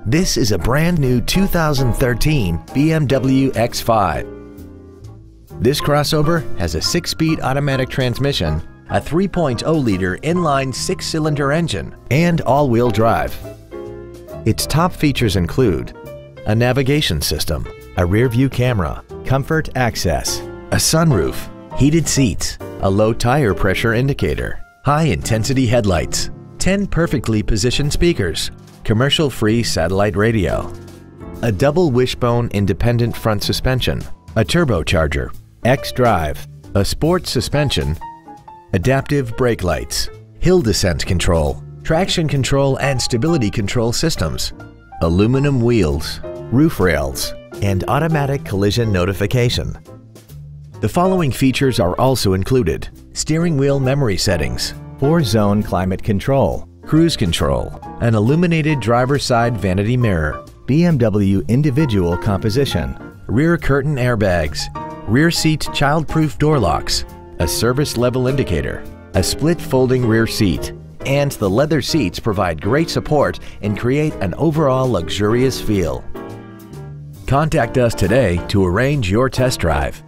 This is a brand new 2013 BMW X5. This crossover has a 6-speed automatic transmission, a 3.0-liter inline 6-cylinder engine, and all-wheel drive. Its top features include a navigation system, a rear-view camera, comfort access, a sunroof, heated seats, a low tire pressure indicator, high-intensity headlights, 10 perfectly positioned speakers, commercial-free satellite radio, a double wishbone independent front suspension, a turbocharger, xDrive, a sports suspension, adaptive brake lights, hill descent control, traction control and stability control systems, aluminum wheels, roof rails, and automatic collision notification. The following features are also included: steering wheel memory settings, 4-zone climate control, cruise control, an illuminated driver's side vanity mirror, BMW individual composition, rear curtain airbags, rear seat child-proof door locks, a service level indicator, a split folding rear seat, and the leather seats provide great support and create an overall luxurious feel. Contact us today to arrange your test drive.